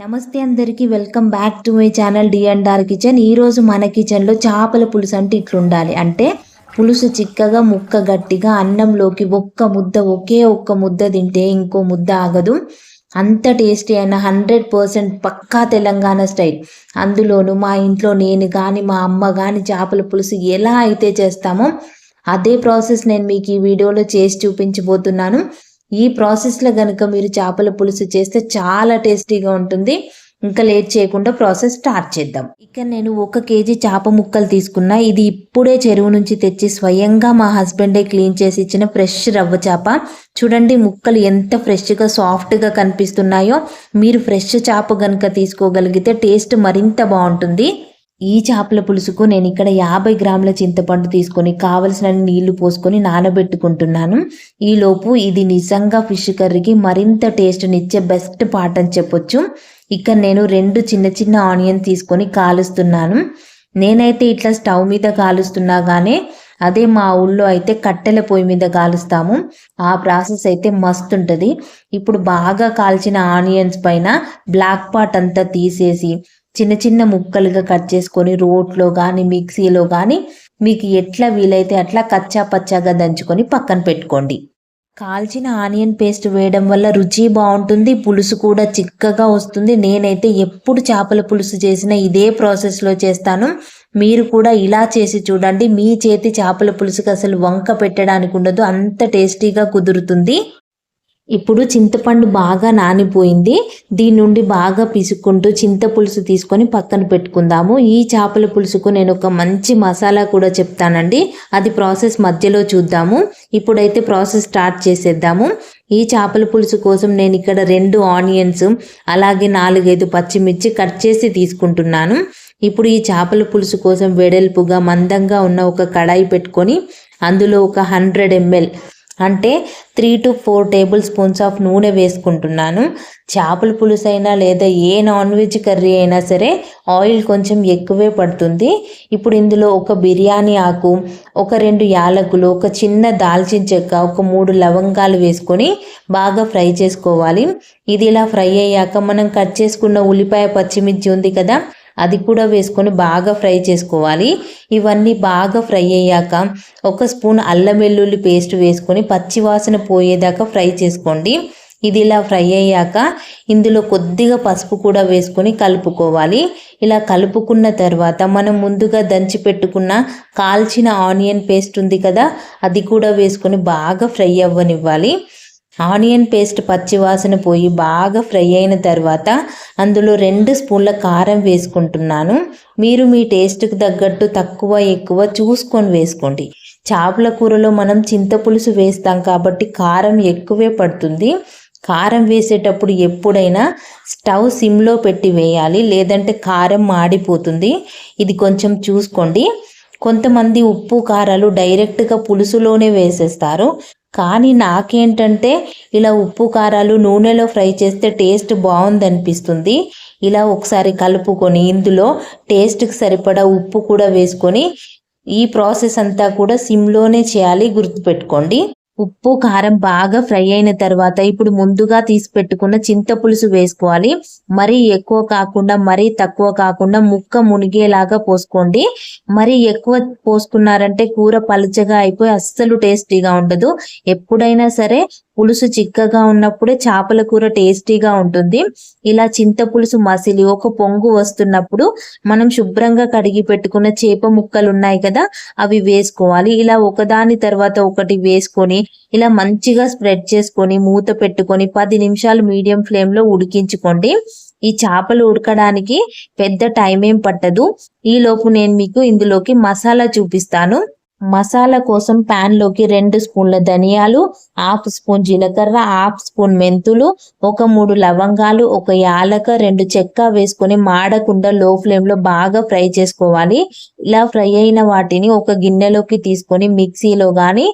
నమస్తే అందరికీ welcome back to my channel D and R kitchen. ఈరోజు మన కిచెన్లో చేపల పులుసు అంటే ఇట్లుండాలి. అంటే పులుసు చిక్కగా ముక్క గట్టిగా అన్నంలోకి ఒకే ఒక్క ముద్ద తింటే ఇంకో ముద్ద ఆగదు. అంత టేస్టీ అయిన 100% పక్కా తెలంగాణ స్టైల్. అందులోనూ మా ఇంట్లో నేను కానీ మా అమ్మ కానీ చేపల పులుసు ఎలా అయితే చేస్తామో అదే ప్రాసెస్ నేను మీకు ఈ వీడియోలో చేసి చూపించబోతున్నాను. ఈ ప్రాసెస్లో కనుక మీరు చేపల పులుసు చేస్తే చాలా టేస్టీగా ఉంటుంది. ఇంకా లేట్ చేయకుండా ప్రాసెస్ స్టార్ట్ చేద్దాం. ఇక్కడ నేను 1 కేజీ చేప ముక్కలు తీసుకున్నా. ఇది ఇప్పుడే చెరువు నుంచి తెచ్చి స్వయంగా మా హస్బెండే క్లీన్ చేసి ఇచ్చిన ఫ్రెష్ రవ్వ చేప. చూడండి ముక్కలు ఎంత ఫ్రెష్గా సాఫ్ట్గా కనిపిస్తున్నాయో. మీరు ఫ్రెష్ చేప కనుక తీసుకోగలిగితే టేస్ట్ మరింత బాగుంటుంది. ఈ చేపల పులుసుకు నేను ఇక్కడ 50 గ్రాముల చింతపండు తీసుకొని కావలసిన నీళ్లు పోసుకొని నానబెట్టుకుంటున్నాను. ఈలోపు ఇది నిజంగా ఫిష్ కర్రీకి మరింత టేస్ట్నిచ్చే బెస్ట్ పార్ట్ అని చెప్పొచ్చు. ఇక్కడ నేను 2 చిన్న చిన్న ఆనియన్ తీసుకొని కాలుస్తున్నాను. నేనైతే ఇట్లా స్టవ్ మీద కాలుస్తున్నా కానీ అదే మా ఊళ్ళో అయితే కట్టెల పొయ్యి మీద కాలుస్తాము. ఆ ప్రాసెస్ అయితే మస్తు ఉంటుంది. ఇప్పుడు బాగా కాల్చిన ఆనియన్స్ పైన బ్లాక్ పార్ట్ అంతా తీసేసి చిన్న చిన్న ముక్కలుగా కట్ చేసుకొని రోట్లో కానీ మిక్సీలో కానీ మీకు ఎట్లా వీలైతే అట్లా కచ్చా పచ్చాగా దంచుకొని పక్కన పెట్టుకోండి. కాల్చిన ఆనియన్ పేస్ట్ వేయడం వల్ల రుచి బాగుంటుంది, పులుసు కూడా చిక్కగా వస్తుంది. నేనైతే ఎప్పుడు చేపల పులుసు చేసినా ఇదే ప్రాసెస్లో చేస్తాను. మీరు కూడా ఇలా చేసి చూడండి. మీ చేతి చేపల పులుసుకి అసలు వంక పెట్టడానికి ఉండదు, అంత టేస్టీగా కుదురుతుంది. ఇప్పుడు చింతపండు బాగా నానిపోయింది. దీని నుండి బాగా పిసుక్కుంటూ చింతపులుసు తీసుకొని పక్కన పెట్టుకుందాము. ఈ చేపల పులుసుకు నేను ఒక మంచి మసాలా కూడా చెప్తానండి, అది ప్రాసెస్ మధ్యలో చూద్దాము. ఇప్పుడైతే ప్రాసెస్ స్టార్ట్ చేసేద్దాము. ఈ చేపల పులుసు కోసం నేను ఇక్కడ 2 ఆనియన్స్ అలాగే 4-5 పచ్చిమిర్చి కట్ చేసి తీసుకుంటున్నాను. ఇప్పుడు ఈ చేపల పులుసు కోసం వెడల్పుగా మందంగా ఉన్న ఒక కడాయి పెట్టుకొని అందులో ఒక 100 ml అంటే 3 to 4 టేబుల్ స్పూన్స్ ఆఫ్ నూనె వేసుకుంటున్నాను. చేపల పులుసు అయినా లేదా ఏ నాన్ వెజ్ కర్రీ అయినా సరే ఆయిల్ కొంచెం ఎక్కువే పడుతుంది. ఇప్పుడు ఇందులో ఒక బిర్యానీ ఆకు, ఒక 2 యాలకులు, ఒక చిన్న దాల్చిన చెక్క, ఒక 3 లవంగాలు వేసుకొని బాగా ఫ్రై చేసుకోవాలి. ఇది ఇలా ఫ్రై అయ్యాక మనం కట్ చేసుకున్న ఉల్లిపాయ పచ్చిమిర్చి ఉంది కదా, అది కూడా వేసుకొని బాగా ఫ్రై చేసుకోవాలి. ఇవన్నీ బాగా ఫ్రై అయ్యాక 1 స్పూన్ అల్లం వెల్లుల్లి పేస్ట్ వేసుకొని పచ్చివాసన పోయేదాకా ఫ్రై చేసుకోండి. ఇది ఇలా ఫ్రై అయ్యాక ఇందులో కొద్దిగా పసుపు కూడా వేసుకొని కలుపుకోవాలి. ఇలా కలుపుకున్న తర్వాత మనం ముందుగా దంచి పెట్టుకున్న కాల్చిన ఆనియన్ పేస్ట్ ఉంది కదా, అది కూడా వేసుకొని బాగా ఫ్రై అవ్వనివ్వాలి. ఆనియన్ పేస్ట్ పచ్చివాసన పోయి బాగా ఫ్రై అయిన తర్వాత అందులో 2 స్పూన్ల కారం వేసుకుంటున్నాను. మీరు మీ టేస్ట్కి తగ్గట్టు తక్కువ ఎక్కువ చూసుకొని వేసుకోండి. చేపల కూరలో మనం చింతపులుసు వేస్తాం కాబట్టి కారం ఎక్కువే పడుతుంది. కారం వేసేటప్పుడు ఎప్పుడైనా స్టవ్ సిమ్లో పెట్టి వేయాలి, లేదంటే కారం మాడిపోతుంది. ఇది కొంచెం చూసుకోండి. కొంతమంది ఉప్పు కారాలు డైరెక్ట్గా పులుసులోనే వేసేస్తారు, కానీ నాకేంటంటే ఇలా ఉప్పు కారాలు నూనెలో ఫ్రై చేస్తే టేస్ట్ బాగుందనిపిస్తుంది. ఇలా ఒకసారి కలుపుకొని ఇందులో టేస్ట్కి సరిపడా ఉప్పు కూడా వేసుకొని ఈ ప్రాసెస్ అంతా కూడా సిమ్లోనే చేయాలి, గుర్తుపెట్టుకోండి. ఉప్పు కారం బాగా ఫ్రై అయిన తర్వాత ఇప్పుడు ముందుగా తీసి పెట్టుకున్న చింతపులుసు వేసుకోవాలి. మరీ ఎక్కువ కాకుండా మరీ తక్కువ కాకుండా ముక్క మునిగేలాగా పోసుకోండి. మరీ ఎక్కువ పోసుకున్నారంటే కూర పలుచగా అయిపోయి అస్సలు టేస్టీగా ఉండదు. ఎప్పుడైనా సరే పులుసు చిక్కగా ఉన్నప్పుడే చేపల కూర టేస్టీగా ఉంటుంది. ఇలా చింతపులుసు మసిలి ఒక పొంగు వస్తున్నప్పుడు మనం శుభ్రంగా కడిగి పెట్టుకున్న చేప ముక్కలు ఉన్నాయి కదా, అవి వేసుకోవాలి. ఇలా ఒకదాని తర్వాత ఒకటి వేసుకొని ఇలా మంచిగా స్ప్రెడ్ చేసుకొని మూత పెట్టుకొని 10 నిమిషాలు మీడియం ఫ్లేమ్లో ఉడికించుకోండి. ఈ చేపలు ఉడకడానికి పెద్ద టైం ఏం పట్టదు. ఈలోపు నేను మీకు ఇందులోకి మసాలా చూపిస్తాను. మసాలా కోసం ప్యాన్లోకి 2 స్పూన్ల ధనియాలు, 1/2 స్పూన్ జీలకర్ర, 1/2 స్పూన్ మెంతులు, ఒక 3 లవంగాలు, ఒక యాలక, 2 చెక్క వేసుకొని మాడకుండా లో ఫ్లేమ్లో బాగా ఫ్రై చేసుకోవాలి. ఇలా ఫ్రై అయిన వాటిని ఒక గిన్నెలోకి తీసుకొని మిక్సీలో కానీ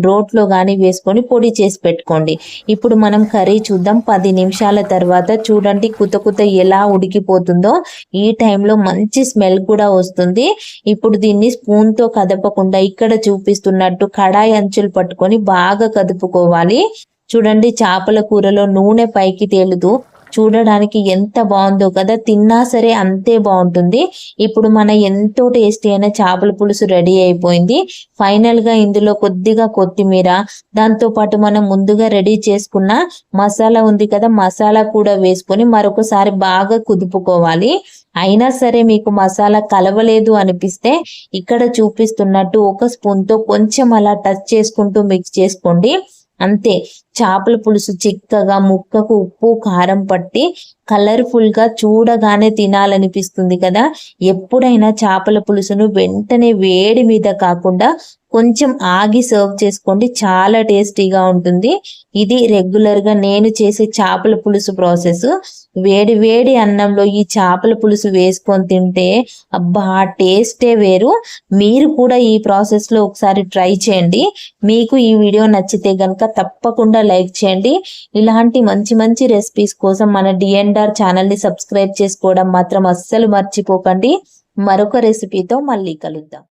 రోట్లో కానీ వేసుకొని పొడి చేసి పెట్టుకోండి. ఇప్పుడు మనం కర్రీ చూద్దాం. 10 నిమిషాల తర్వాత చూడండి కుత ఎలా ఉడికిపోతుందో. ఈ టైంలో మంచి స్మెల్ కూడా వస్తుంది. ఇప్పుడు దీన్ని స్పూన్తో కదపకుండా ఇక్కడ చూపిస్తున్నట్టు కడాయి అంచులు పట్టుకొని బాగా కదుపుకోవాలి. చూడండి చేపల కూరలో నూనె పైకి తేలుతూ చూడడానికి ఎంత బాగుందో కదా, తిన్నా సరే అంతే బాగుంటుంది. ఇప్పుడు మన ఎంతో టేస్టీ అయిన చేపల పులుసు రెడీ అయిపోయింది. ఫైనల్ గా ఇందులో కొద్దిగా కొత్తిమీర, దాంతో పాటు మనం ముందుగా రెడీ చేసుకున్న మసాలా ఉంది కదా, మసాలా కూడా వేసుకొని మరొకసారి బాగా కుదుపుకోవాలి. అయినా సరే మీకు మసాలా కలవలేదు అనిపిస్తే ఇక్కడ చూపిస్తున్నట్టు ఒక స్పూన్ తో కొంచెం అలా టచ్ చేసుకుంటూ మిక్స్ చేసుకోండి. అంతే, చేపల పులుసు చిక్కగా ముక్కకు ఉప్పు కారం పట్టి కలర్ఫుల్ గా చూడగానే తినాలనిపిస్తుంది కదా. ఎప్పుడైనా చేపల పులుసును వెంటనే వేడి మీద కాకుండా కొంచెం ఆగి సర్వ్ చేసుకోండి, చాలా టేస్టీగా ఉంటుంది. ఇది రెగ్యులర్ గా నేను చేసే చేపల పులుసు ప్రాసెస్. వేడి వేడి అన్నంలో ఈ చేపల పులుసు వేసుకొని తింటే అబ్బా టేస్టే వేరు. మీరు కూడా ఈ ప్రాసెస్ లో ఒకసారి ట్రై చేయండి. మీకు ఈ వీడియో నచ్చితే గనక తప్పకుండా లైక్ చేయండి. ఇలాంటి మంచి మంచి రెసిపీస్ కోసం మన డిఎన్ఆర్ ఛానల్ ని సబ్స్క్రైబ్ చేసుకోవడం మాత్రం అస్సలు మర్చిపోకండి. మరొక రెసిపీతో మళ్ళీ కలుద్దాం.